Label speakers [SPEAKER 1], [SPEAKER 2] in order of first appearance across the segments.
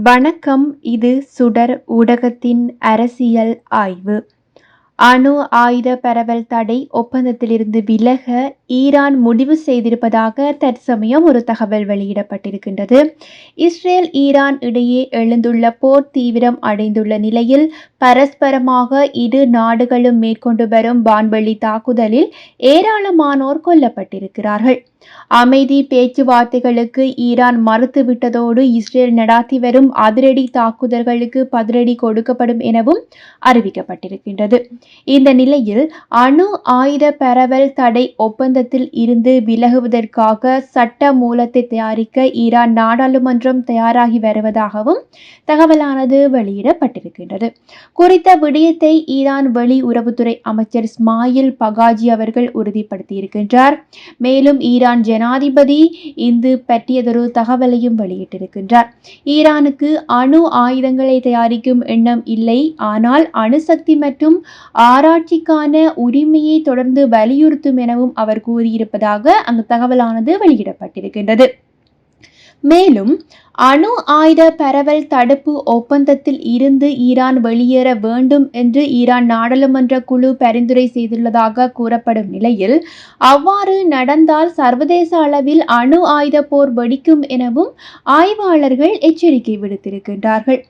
[SPEAKER 1] வணக்கம். இது சுடர் ஊடகத்தின் அரசியல் ஆய்வு. அணு ஆயுத பரவல் தடை ஒப்பந்தத்திலிருந்து விலக ஈரான் முடிவு செய்திருப்பதாக தற்சமயம் ஒரு தகவல் வெளியிடப்பட்டிருக்கின்றது. இஸ்ரேல் ஈரான் இடையே எழுந்துள்ள போர் தீவிரம் அடைந்துள்ள நிலையில் பரஸ்பரமாக இரு நாடுகளும் மேற்கொண்டு வரும் வான்வெளி தாக்குதலில் ஏராளமானோர் கொல்லப்பட்டிருக்கிறார்கள். அமைதி பேச்சுவார்த்தைகளுக்கு ஈரான் மறுத்துவிட்டதோடு இஸ்ரேல் நடாத்தி வரும் அதிரடி தாக்குதல்களுக்கு பதிலடி கொடுக்கப்படும் எனவும் அறிவிக்கப்பட்டிருக்கின்றது. இந்த நிலையில் அணு ஆயுத பரவல் தடை ஒப்பந்தத்தில் இருந்து விலகுவதற்காக சட்ட மூலத்தை தயாரிக்க ஈரான் நாடாளுமன்றம் தயாராகி வருவதாகவும் தகவலானது வெளியிடப்பட்டிருக்கின்றது. குறித்த விடயத்தை ஈரான் வெளியுறவுத்துறை அமைச்சர் இஸ்மாயில் பகாஜி அவர்கள் உறுதிப்படுத்தியிருக்கின்றார். மேலும் ஈரான் ஜனாதிபதி இது பற்றியதொரு தகவலையும் வெளியிட்டிருக்கின்றார். ஈரானுக்கு அணு ஆயுதங்களை தயாரிக்கும் எண்ணம் இல்லை, ஆனால் அணுசக்தி மற்றும் ஆராய்ச்சிக்கான உரிமையை தொடர்ந்து வலியுறுத்தும் எனவும் அவர் கூறியிருப்பதாக அந்த தகவலானது வெளியிடப்பட்டிருக்கின்றது. மேலும் அணு ஆயுத பரவல் தடுப்பு ஒப்பந்தத்தில் இருந்து ஈரான் வெளியேற வேண்டும் என்று ஈரான் நாடாளுமன்ற குழு பரிந்துரை செய்துள்ளதாக கூறப்படும் நிலையில் அவ்வாறு நடந்தால் சர்வதேச அளவில் அணு ஆயுத போர் வெடிக்கும் எனவும் ஆய்வாளர்கள் எச்சரிக்கை விடுத்திருக்கின்றார்கள்.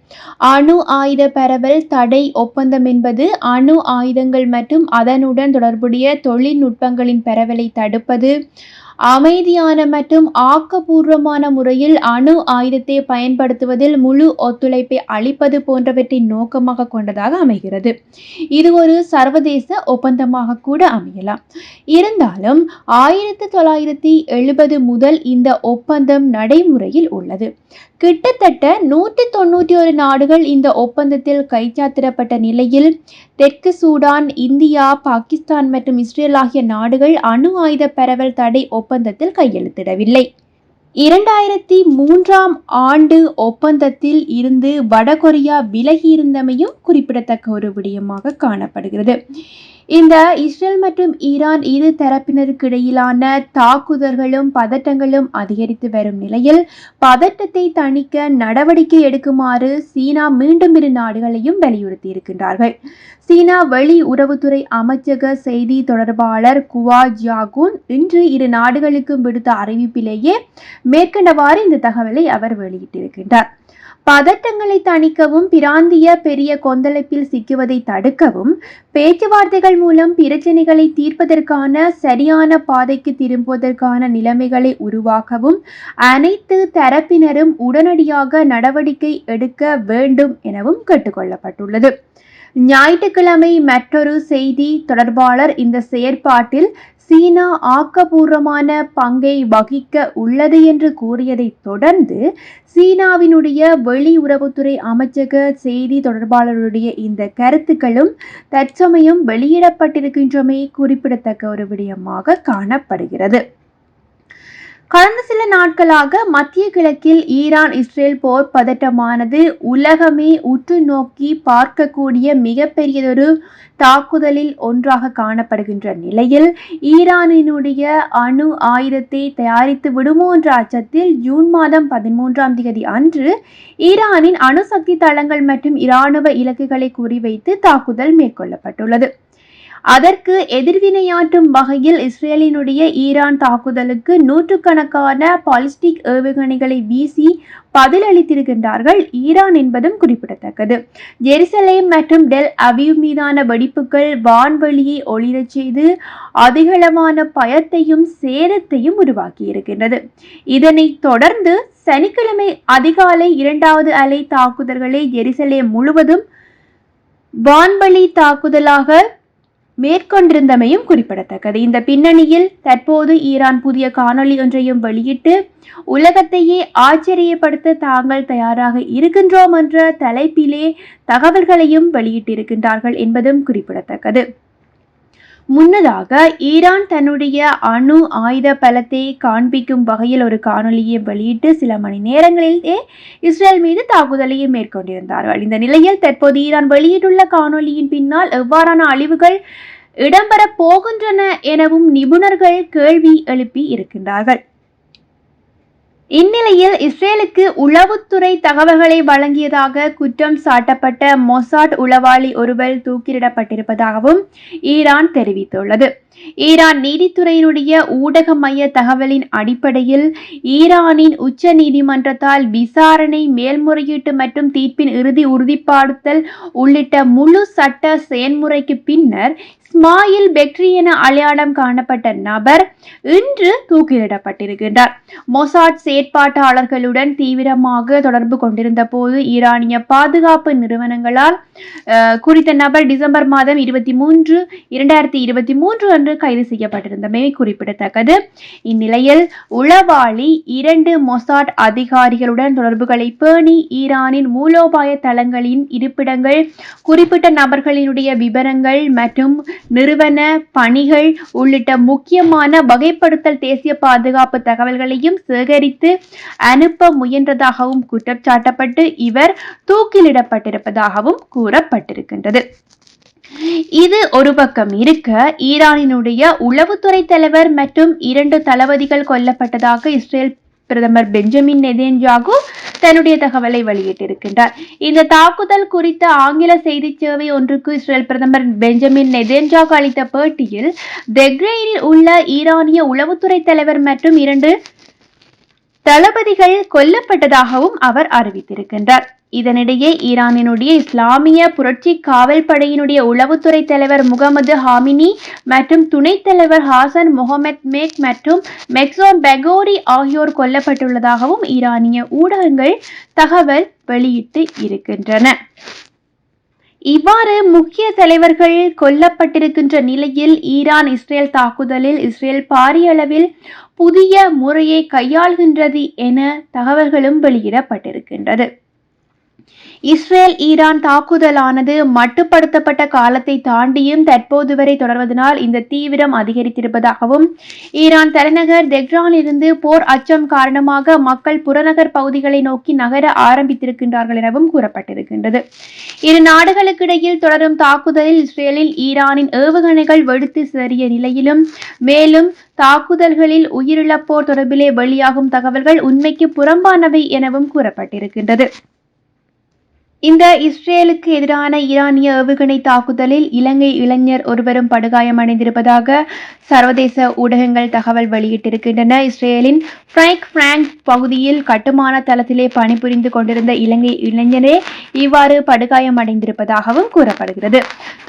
[SPEAKER 1] அணு ஆயுத பரவல் தடை ஒப்பந்தம் என்பது அணு ஆயுதங்கள் மற்றும் அதனுடன் தொடர்புடைய தொழில்நுட்பங்களின் பரவலை தடுப்பது, அமைதியான மற்றும் ஆக்கப்பூர்வமான முறையில் அணு ஆயுதத்தை பயன்படுத்துவதில் முழு ஒத்துழைப்பை அளிப்பது போன்றவற்றை நோக்கமாக கொண்டதாக அமைகிறது. இது ஒரு சர்வதேச ஒப்பந்தமாக கூட அமையலாம். இருந்தாலும் 1970 முதல் இந்த ஒப்பந்தம் நடைமுறையில் உள்ளது. கிட்டத்தட்ட 191 நாடுகள் இந்த ஒப்பந்தத்தில் கைச்சாத்திடப்பட்ட நிலையில் தெற்கு சூடான், இந்தியா, பாகிஸ்தான் மற்றும் இஸ்ரேல் ஆகிய நாடுகள் அணு ஆயுத பரவல் தடை ஒப்பந்தத்தில் கையெழுத்திடவில்லை. 2003ஆம் ஆண்டு ஒப்பந்தத்தில் இருந்து வடகொரியா விலகியிருந்தமையும் குறிப்பிடத்தக்க ஒரு விடயமாக காணப்படுகிறது. இந்த இஸ்ரேல் மற்றும் ஈரான் இரு தரப்பினருக்கு இடையிலான தாக்குதல்களும் பதட்டங்களும் அதிகரித்து வரும் நிலையில் பதட்டத்தை தணிக்க நடவடிக்கை எடுக்குமாறு சீனா மீண்டும் இரு நாடுகளையும் வலியுறுத்தி இருக்கின்றார்கள். சீனா வெளியுறவுத்துறை அமைச்சக செய்தி தொடர்பாளர் குவா ஜியாகுன் இன்று இரு நாடுகளுக்கும் விடுத்த அறிவிப்பிலேயே மேற்கண்டவாறு இந்த தகவலை அவர் வெளியிட்டிருக்கின்றார். பதட்டங்களை தணிக்கவும் பிராந்திய பெரிய கொந்தளிப்பில் சிக்குவதை தடுக்கவும் பேச்சுவார்த்தைகள் மூலம் பிரச்சனைகளை தீர்ப்பதற்கான சரியான பாதைக்கு திரும்புவதற்கான நிலைமைகளை உருவாக்கவும் அனைத்து தரப்பினரும் உடனடியாக நடவடிக்கை எடுக்க வேண்டும் எனவும் கேட்டுக்கொள்ளப்பட்டுள்ளது. ஞாயிற்றுக்கிழமை மற்றொரு செய்தி தொடர்பாளர் இந்த செயற்பாட்டில் சீனா ஆக்கப்பூர்வமான பங்கை வகிக்க உள்ளது என்று கூறியதை தொடர்ந்து சீனாவினுடைய வெளியுறவுத்துறை அமைச்சக செய்தி தொடர்பாளருடைய இந்த கருத்துக்களும் தற்சமயம் வெளியிடப்பட்டிருக்கின்றமை குறிப்பிடத்தக்க ஒரு விடயமாக காணப்படுகிறது. கடந்த சில நாட்களாக மத்திய கிழக்கில் ஈரான் இஸ்ரேல் போர் பதட்டமானது உலகமே உற்று நோக்கி பார்க்கக்கூடிய மிகப்பெரியதொரு தாக்குதலில் ஒன்றாக காணப்படுகின்ற நிலையில் ஈரானினுடைய அணு ஆயுதத்தை தயாரித்து விடுமோ என்ற அச்சத்தில் ஜூன் மாதம் 13ஆம் தேதி அன்று ஈரானின் அணுசக்தி தளங்கள் மற்றும் இராணுவ இலக்குகளை குறிவைத்து தாக்குதல் மேற்கொள்ளப்பட்டுள்ளது. அதற்கு எதிர்வினையாற்றும் வகையில் இஸ்ரேலினுடைய ஈரான் தாக்குதலுக்கு நூற்றுக்கணக்கான பாலிஸ்டிக் ஏவுகணைகளை வீசி பதிலளித்திருக்கின்றார்கள் ஈரான் என்பதும் குறிப்பிடத்தக்கது. ஜெருசலேம் மற்றும் டெல் அவீவ் மீதான வெடிப்புகள் வான்வெளியை ஒளிரச் செய்து அதிகளவான பயத்தையும் சேதத்தையும் உருவாக்கி இருக்கின்றது. இதனைத் தொடர்ந்து சனிக்கிழமை அதிகாலை 2வது அலை தாக்குதல்களை ஜெருசலேம் முழுவதும் வான்வெளி தாக்குதலாக மேற்கொண்டிருந்தமையும் குறிப்பிடத்தக்கது. இந்த பின்னணியில் தற்போது ஈரான் புதிய காணொளி ஒன்றையும் வெளியிட்டு உலகத்தையே ஆச்சரியப்படுத்த தாங்கள் தயாராக இருக்கின்றோம் என்ற தலைப்பிலே தகவல்களையும் வெளியிட்டிருக்கின்றார்கள் என்பதும் குறிப்பிடத்தக்கது. முன்னதாக ஈரான் தன்னுடைய அணு ஆயுத பலத்தை காண்பிக்கும் வகையில் ஒரு காணொலியை வெளியிட்டு சில மணி நேரங்களிலே இஸ்ரேல் மீது தாக்குதலையை மேற்கொண்டிருந்தார்கள். இந்த நிலையில் தற்போது ஈரான் வெளியிட்டுள்ள காணொலியின் பின்னால் எவ்வாறான அழிவுகள் இடம்பெற போகின்றன எனவும் நிபுணர்கள் கேள்வி எழுப்பி இருக்கின்றார்கள். இந்நிலையில் இஸ்ரேலுக்கு உளவுத்துறை தகவல்களை வழங்கியதாக குற்றம் சாட்டப்பட்ட மொசாட் உளவாளி ஒருவர் தூக்கிலிடப்பட்டிருப்பதாகவும் ஈரான் தெரிவித்துள்ளது. ஈரான் நீதித்துறையினுடைய ஊடக மைய தகவலின் அடிப்படையில் ஈரானின் உச்ச நீதிமன்றத்தால் விசாரணை, மேல்முறையீட்டு மற்றும் தீர்ப்பின் இறுதி உறுதிப்படுத்தல் உள்ளிட்ட முழு சட்ட செயல்முறைக்கு பின்னர் இஸ்மாயில் பெக்ரி என அடையாளம் காணப்பட்ட நபர் இன்று தூக்கிலிடப்பட்டிருக்கின்றார். மொசாட் செயற்பாட்டாளர்களுடன் தீவிரமாக தொடர்பு கொண்டிருந்த போது ஈரானிய பாதுகாப்பு நிறுவனங்களால் குறித்த நபர் டிசம்பர் மாதம் 23, 2023 அன்று கைது செய்யப்பட்டிருந்தமை குறிப்பிடத்தக்கது. இந்நிலையில் உளவாளி 2 மொசாட் அதிகாரிகளுடன் தொடர்புகளை பேணி ஈரானின் மூலோபாய தளங்களின் இருப்பிடங்கள், குறிப்பிட்ட நபர்களினுடைய விவரங்கள் மற்றும் நிறுவன பணிகள் உள்ளிட்ட முக்கியமான வகைப்படுத்தல் தேசிய பாதுகாப்பு தகவல்களையும் சேகரித்து அனுப்ப முயன்றதாகவும் குற்றம் சாட்டப்பட்டு இவர் தூக்கிலிடப்பட்டிருப்பதாகவும் கூறப்பட்டிருக்கின்றது. இது ஒரு பக்கம் இருக்க, ஈரானினுடைய உளவுத்துறை தலைவர் மற்றும் 2 தளபதிகள் கொல்லப்பட்டதாக இஸ்ரேல் பிரதமர் பெஞ்சமின் நெதன்யாகு தன்னுடைய தகவலை வெளியிட்டிருக்கின்றார். இந்த தாக்குதல் குறித்த ஆங்கில செய்தி சேவை ஒன்றுக்கு இஸ்ரேல் பிரதமர் பெஞ்சமின் நெதன்யாகு அளித்த பேட்டியில் தெஹ்ரானில் உள்ள ஈரானிய உளவுத்துறை தலைவர் மற்றும் 2 தளபதிகள் கொல்லப்பட்டதாகவும் அவர் அறிவித்திருக்கின்றார். இதனிடையே ஈரானினுடைய இஸ்லாமிய புரட்சி காவல் படையினுடைய உளவுத்துறை தலைவர் முகமது ஹாமினி மற்றும் துணைத் தலைவர் ஹாசன் முகமது மேக் மற்றும் மெக்சோன் பெகோரி ஆகியோர் கொல்லப்பட்டுள்ளதாகவும் ஈரானிய ஊடகங்கள் தகவல் வெளியிட்டு இருக்கின்றன. இவ்வாறு முக்கிய தலைவர்கள் கொல்லப்பட்டிருக்கின்ற நிலையில் ஈரான் இஸ்ரேல் தாக்குதலில் இஸ்ரேல் பாரிய அளவில் புதிய முறையை கையாள்கின்றது என தகவல்களும் வெளியிடப்பட்டிருக்கின்றது. இஸ்ரேல் ஈரான் தாக்குதலானது மட்டுப்படுத்தப்பட்ட காலத்தை தாண்டியும் தற்போது வரை தொடர்வதனால் இந்த தீவிரம் அதிகரித்திருப்பதாகவும் ஈரான் தலைநகர் தெஹ்ரானிலிருந்து போர் அச்சம் காரணமாக மக்கள் புறநகர் பகுதிகளை நோக்கி நகர ஆரம்பித்திருக்கின்றார்கள் எனவும் கூறப்பட்டிருக்கின்றது. இரு நாடுகளுக்கிடையில் தொடரும் தாக்குதலில் இஸ்ரேலில் ஈரானின் ஏவுகணைகள் வெடித்து சிதறிய நிலையிலும் மேலும் தாக்குதல்களில் உயிரிழப்போர் தொடர்பிலே வெளியாகும் தகவல்கள் உண்மைக்கு புறம்பானவை எனவும் கூறப்பட்டிருக்கின்றது. இந்த இஸ்ரேலுக்கு எதிரான ஈரானிய ஏவுகணை தாக்குதலில் இலங்கை இளைஞர் ஒருவரும் படுகாயமடைந்திருப்பதாக சர்வதேச ஊடகங்கள் தகவல் வெளியிட்டிருக்கின்றன. இஸ்ரேலின் பிராங்க் பகுதியில் கட்டுமான தளத்திலே பணிபுரிந்து கொண்டிருந்த இலங்கை இளைஞரே இவ்வாறு படுகாயமடைந்திருப்பதாகவும் கூறப்படுகிறது.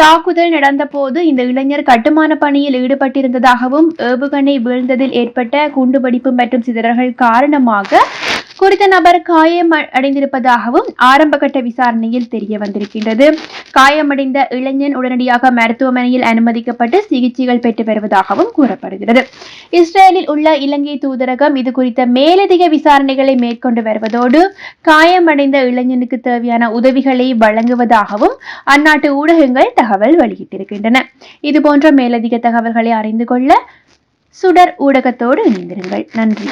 [SPEAKER 1] தாக்குதல் நடந்த போது இந்த இளைஞர் கட்டுமான பணியில் ஈடுபட்டிருந்ததாகவும் ஏவுகணை வீழ்ந்ததில் ஏற்பட்ட குண்டுவெடிப்பு மற்றும் சிதறல்கள் காரணமாக குறித்த நபர் காயம் அடைந்திருப்பதாகவும் ஆரம்பகட்ட விசாரணையில் தெரிய வந்திருக்கின்றது. காயமடைந்த இளைஞன் உடனடியாக மருத்துவமனையில் அனுமதிக்கப்பட்டு சிகிச்சைகள் பெற்று வருவதாகவும் கூறப்படுகிறது. இஸ்ரேலில் உள்ள இலங்கை தூதரகம் இது குறித்த மேலதிக விசாரணைகளை மேற்கொண்டு வருவதோடு காயமடைந்த இளைஞனுக்கு தேவையான உதவிகளை வழங்குவதாகவும் அந்நாட்டு ஊடகங்கள் தகவல் வெளியிட்டிருக்கின்றன. இதுபோன்ற மேலதிக தகவல்களை அறிந்து கொள்ள சுடர் ஊடகத்தோடு இணைந்திருங்கள். நன்றி.